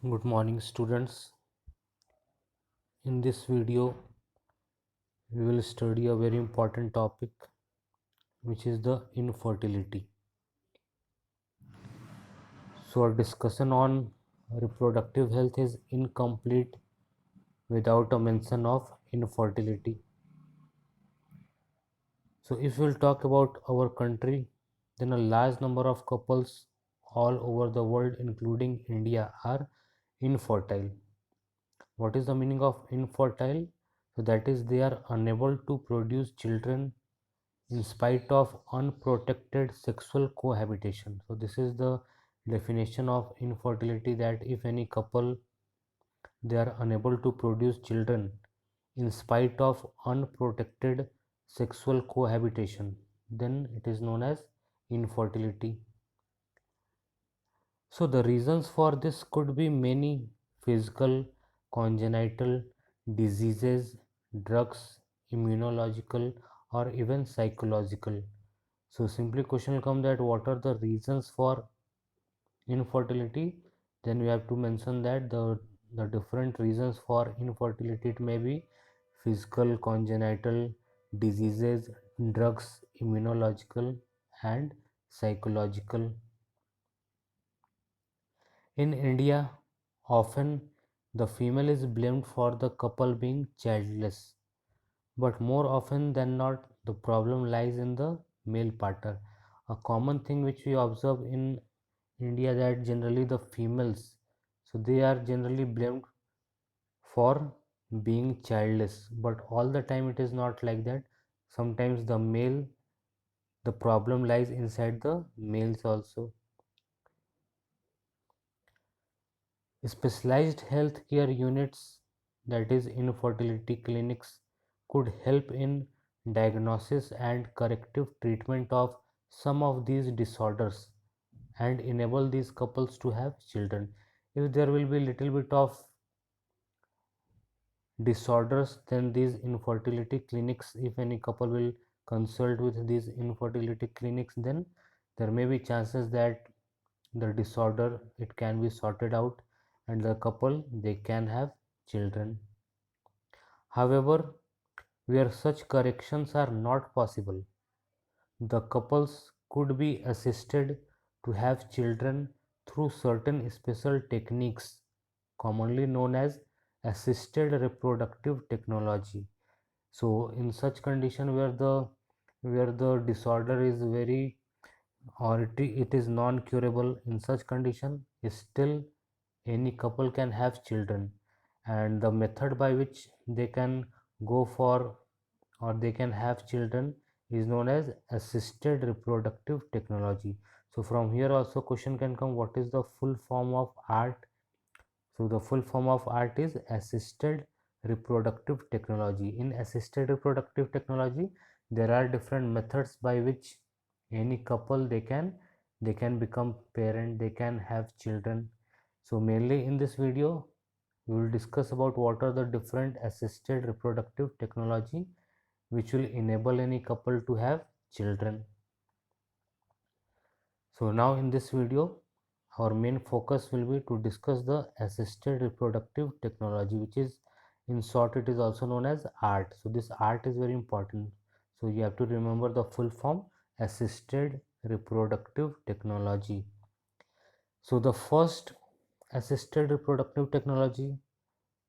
Good morning, students. In this video, we will study a very important topic, which is the infertility. So, our discussion on reproductive health is incomplete without a mention of infertility. So, if we'll talk about our country, then a large number of couples all over the world, including India, are infertile. What is the meaning of infertile? So, that is, they are unable to produce children in spite of unprotected sexual cohabitation. So this is the definition of infertility, that if any couple they are unable to produce children in spite of unprotected sexual cohabitation, then it is known as infertility. So the reasons for this could be many: physical, congenital, diseases, drugs, immunological, or even psychological. So simply question will come that what are the reasons for infertility? Then we have to mention that the different reasons for infertility, it may be physical, congenital, diseases, drugs, immunological, and psychological. In India, often the female is blamed for the couple being childless, but more often than not, the problem lies in the male partner. A common thing which we observe in India, that generally the females, so they are generally blamed for being childless, but all the time it is not like that. Sometimes the male, the problem lies inside the males also. Specialized healthcare units, that is infertility clinics, could help in diagnosis and corrective treatment of some of these disorders and enable these couples to have children. If there will be little bit of disorders, then these infertility clinics, if any couple will consult with these infertility clinics, then there may be chances that the disorder, it can be sorted out and the couple they can have children. However, where such corrections are not possible, the couples could be assisted to have children through certain special techniques commonly known as assisted reproductive technology. So in such condition where the disorder is very, or it is non curable, in such condition still any couple can have children, and the method by which they can go for or they can have children is known as assisted reproductive technology. So from here also question can come, what is the full form of ART? So the full form of ART is assisted reproductive technology. In assisted reproductive technology, there are different methods by which any couple they can become parent, they can have children. So mainly in this video we will discuss about what are the different assisted reproductive technology which will enable any couple to have children. So now in this video our main focus will be to discuss the assisted reproductive technology, which is in short it is also known as ART. So this ART is very important. So you have to remember the full form: assisted reproductive technology. So the first assisted reproductive technology,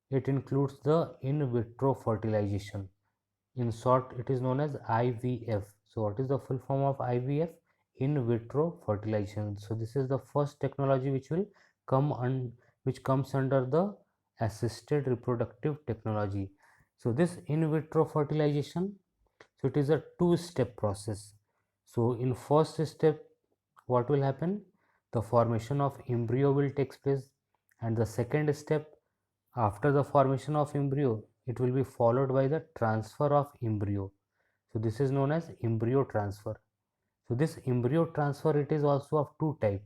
it includes the in vitro fertilization. In short, it is known as IVF. So what is the full form of IVF? In vitro fertilization. So this is the first technology which will which comes under the assisted reproductive technology. So this in vitro fertilization, so it is a two-step process. So in first step, what will happen? The formation of embryo will take place, and the second step, after the formation of embryo, it will be followed by the transfer of embryo. So this is known as embryo transfer. So this embryo transfer, it is also of two type.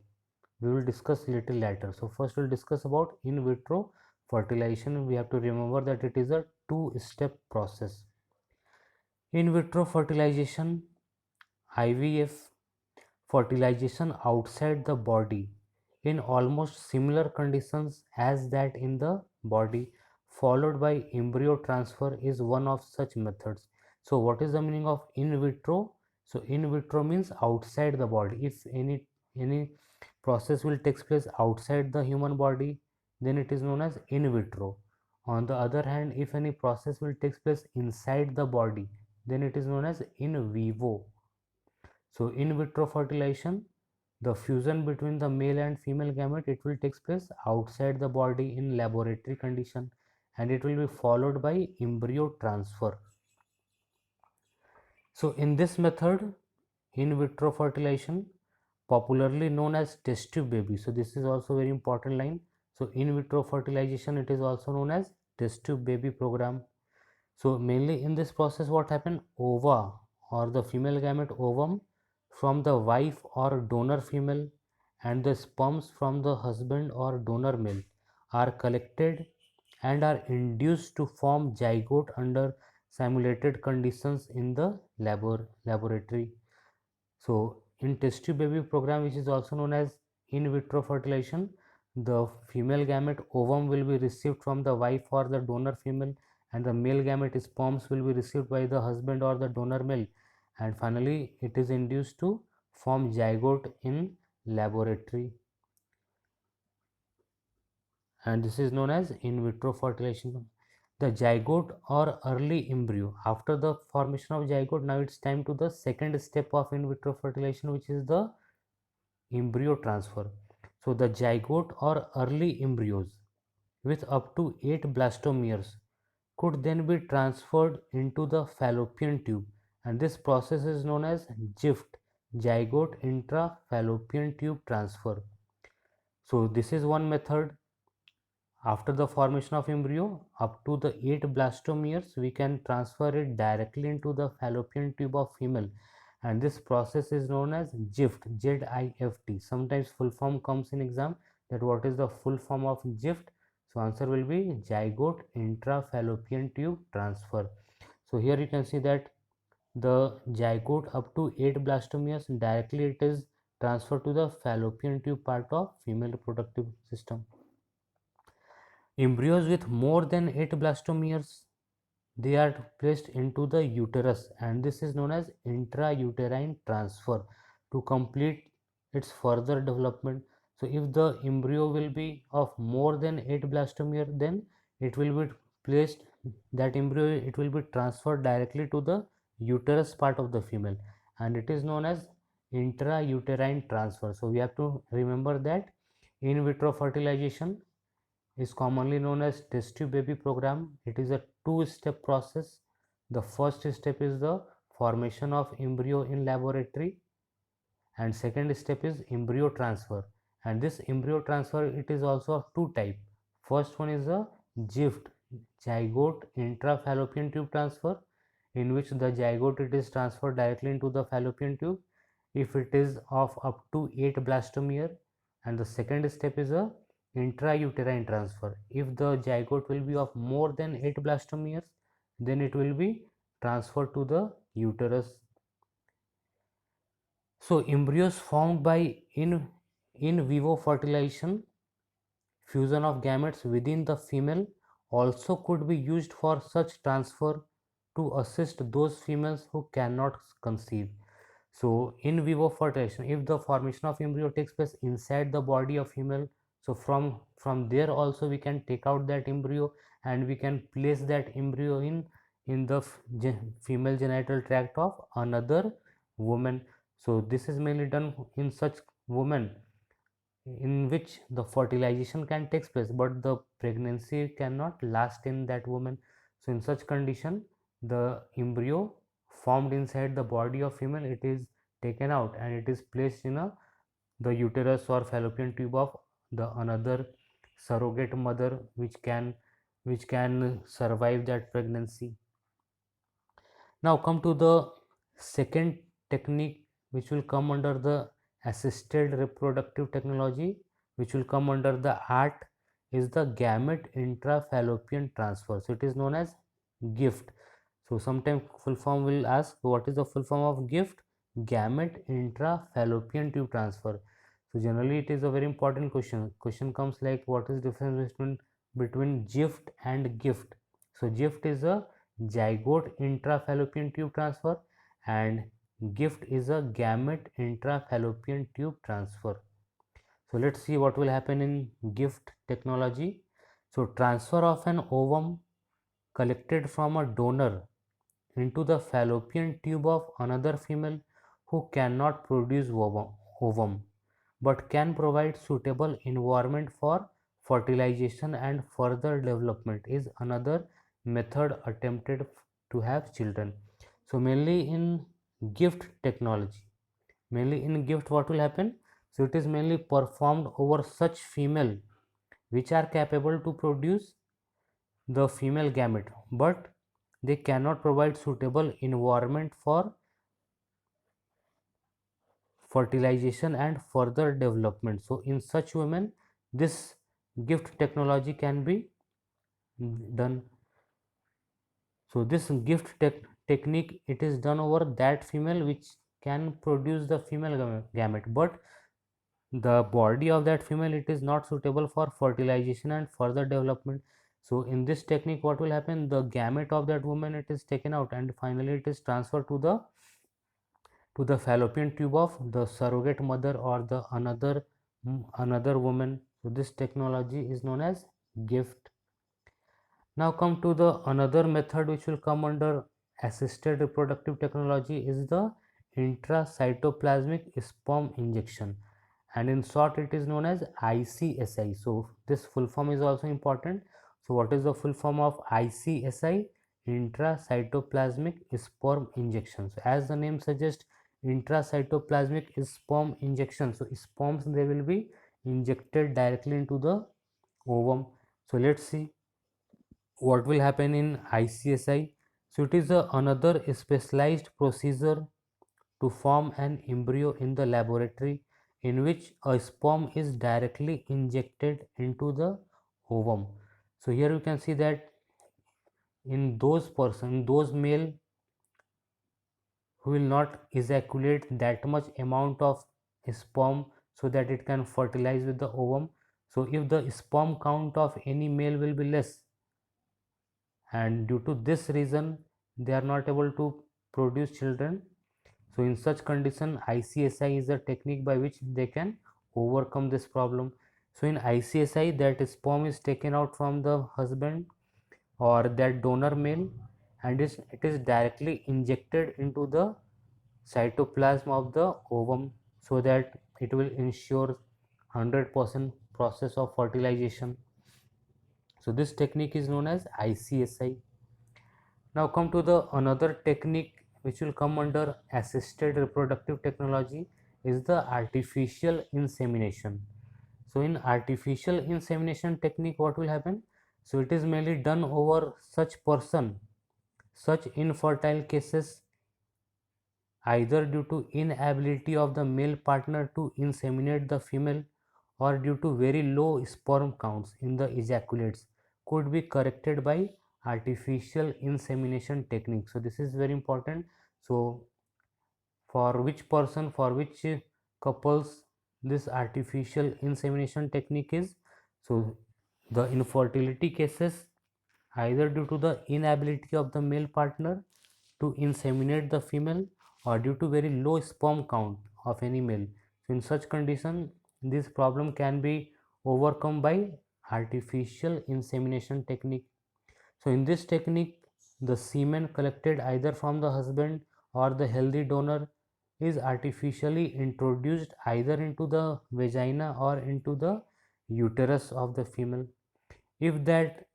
We will discuss little later. So first we'll discuss about in vitro fertilization. We have to remember that it is a two-step process. In vitro fertilization, IVF, fertilization outside the body, in almost similar conditions as that in the body, followed by embryo transfer is one of such methods. So what is the meaning of in vitro? So in vitro means outside the body. If any process will take place outside the human body, then it is known as in vitro. On the other hand, if any process will take place inside the body, then it is known as in vivo. So in vitro fertilization, the fusion between the male and female gamete, it will take place outside the body in laboratory condition, and it will be followed by embryo transfer. So in this method, in vitro fertilization, popularly known as test tube baby. So this is also very important line. So in vitro fertilization, it is also known as test tube baby program. So mainly in this process, what happened? Ova or the female gamete ovum from the wife or donor female and the sperms from the husband or donor male are collected and are induced to form zygote under simulated conditions in the laboratory. So in test tube baby program, which is also known as in vitro fertilization, the female gamete ovum will be received from the wife or the donor female, and the male gamete sperms will be received by the husband or the donor male, and finally it is induced to form zygote in laboratory, and this is known as in vitro fertilization. The zygote or early embryo. After the formation of zygote, now it's time to the second step of in vitro fertilization, which is the embryo transfer. So the zygote or early embryos with up to 8 blastomeres could then be transferred into the fallopian tube, and this process is known as GIFT, zygote intrafallopian tube transfer. So this is one method. After the formation of embryo up to the 8 blastomeres, we can transfer it directly into the fallopian tube of female, and this process is known as GIFT, Z-I-F-T. Sometimes full form comes in exam, that what is the full form of GIFT. So answer will be zygote intrafallopian tube transfer. So here you can see that the zygote up to 8 blastomeres directly it is transferred to the fallopian tube part of female reproductive system. Embryos with more than 8 blastomeres, they are placed into the uterus, and this is known as intrauterine transfer to complete its further development. So if the embryo will be of more than 8 blastomere, then it will be placed, that embryo it will be transferred directly to the uterus part of the female, and it is known as intrauterine transfer. So we have to remember that in vitro fertilization is commonly known as test tube baby program. It is a two-step process. The first step is the formation of embryo in laboratory, and second step is embryo transfer. And this embryo transfer, it is also of two type. First one is a GIFT, zygote intrafallopian tube transfer, in which the zygote it is transferred directly into the fallopian tube if it is of up to 8 blastomere. And the second step is a intrauterine transfer. If the zygote will be of more than 8 blastomeres, then it will be transferred to the uterus. So embryos formed by in vivo fertilization, fusion of gametes within the female, also could be used for such transfer to assist those females who cannot conceive. So in vivo fertilization, if the formation of embryo takes place inside the body of female, so from there also we can take out that embryo, and we can place that embryo in the female genital tract of another woman. So this is mainly done in such women in which the fertilization can take place, but the pregnancy cannot last in that woman. So in such condition, the embryo formed inside the body of female, it is taken out and it is placed in the uterus or fallopian tube of the another surrogate mother, which can survive that pregnancy. Now come to the second technique, which will come under the assisted reproductive technology, which will come under the ART, is the gamete intrafallopian transfer. So it is known as GIFT. So sometimes full form will ask what is the full form of GIFT? Gamete intrafallopian tube transfer. So generally it is a very important question. Question comes like, what is difference between gift and gift? So gift is a zygote intrafallopian tube transfer, and gift is a gamete intrafallopian tube transfer. So let's see what will happen in gift technology. So transfer of an ovum collected from a donor into the fallopian tube of another female who cannot produce ovum but can provide suitable environment for fertilization and further development is another method attempted to have children. So mainly in gift technology, mainly in gift, what will happen? So it is mainly performed over such female which are capable to produce the female gamete, but they cannot provide suitable environment for fertilization and further development. So in such women, this gift technology can be done. So this gift technique, it is done over that female which can produce the female gamete, but the body of that female, it is not suitable for fertilization and further development. So in this technique, what will happen? The gamete of that woman, it is taken out, and finally it is transferred to the fallopian tube of the surrogate mother or the another woman. So this technology is known as gift. Now come to the another method which will come under assisted reproductive technology is the intracytoplasmic sperm injection, and in short it is known as ICSI. So this full form is also important. So what is the full form of ICSI? Intracytoplasmic sperm injection. So as the name suggests, intracytoplasmic sperm injection. So sperms, they will be injected directly into the ovum. So let's see what will happen in ICSI. So it is another specialized procedure to form an embryo in the laboratory in which a sperm is directly injected into the ovum. So here you can see that in those male who will not ejaculate that much amount of sperm so that it can fertilize with the ovum. So if the sperm count of any male will be less, and due to this reason they are not able to produce children, so in such condition ICSI is a technique by which they can overcome this problem. So in ICSI, that sperm is taken out from the husband or that donor male, and it is directly injected into the cytoplasm of the ovum so that it will ensure 100% process of fertilization. So this technique is known as ICSI. Now come to the another technique which will come under assisted reproductive technology is the artificial insemination. So in artificial insemination technique, what will happen? So it is mainly done over such infertile cases, either due to inability of the male partner to inseminate the female or due to very low sperm counts in the ejaculates, could be corrected by artificial insemination technique. So this is very important. So for which couples this artificial insemination technique is? So the infertility cases, either due to the inability of the male partner to inseminate the female or due to very low sperm count of any male. So in such condition, this problem can be overcome by artificial insemination technique. So in this technique, the semen collected either from the husband or the healthy donor is artificially introduced either into the vagina or into the uterus of the female. If that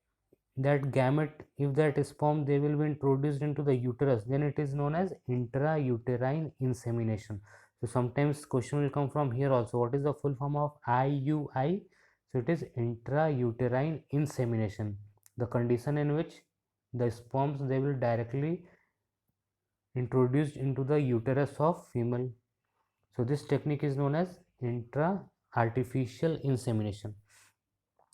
gamete, if that sperm, they will be introduced into the uterus, then it is known as intrauterine insemination. So sometimes question will come from here also, what is the full form of IUI? So it is intrauterine insemination, the condition in which the sperms, they will directly introduced into the uterus of female. So this technique is known as artificial insemination.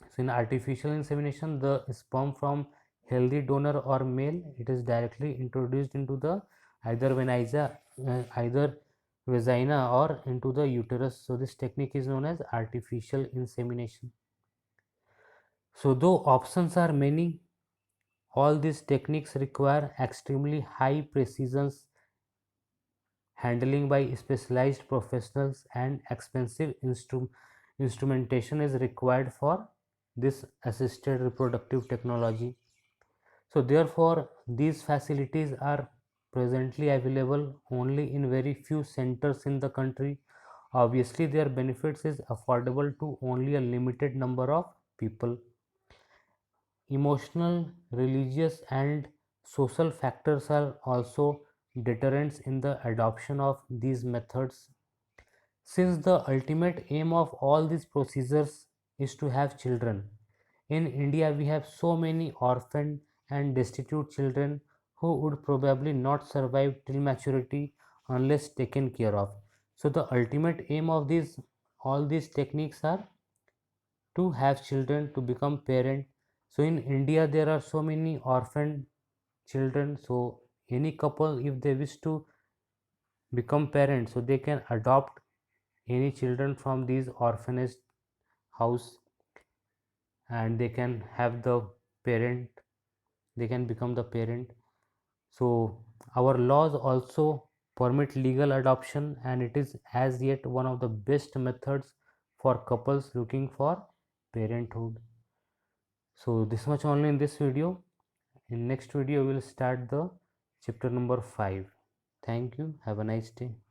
So in artificial insemination, the sperm from healthy donor or male, it is directly introduced into the either vagina or into the uterus. So this technique is known as artificial insemination. So though options are many, all these techniques require extremely high precision handling by specialized professionals, and expensive instrumentation is required for this assisted reproductive technology. So therefore these facilities are presently available only in very few centers in the country. Obviously their benefits is affordable to only a limited number of people. Emotional, religious and social factors are also deterrents in the adoption of these methods. Since the ultimate aim of all these procedures is to have children, in India we have so many orphaned and destitute children who would probably not survive till maturity unless taken care of. So the ultimate aim of these all these techniques are to have children, to become parent. So in India there are so many orphaned children, so any couple if they wish to become parents, so they can adopt any children from these orphanage house, and they can have the parent, they can become the parent. So our laws also permit legal adoption, and it is as yet one of the best methods for couples looking for parenthood. So this much only in this video. In next video we will start the chapter number 5. Thank you. Have a nice day.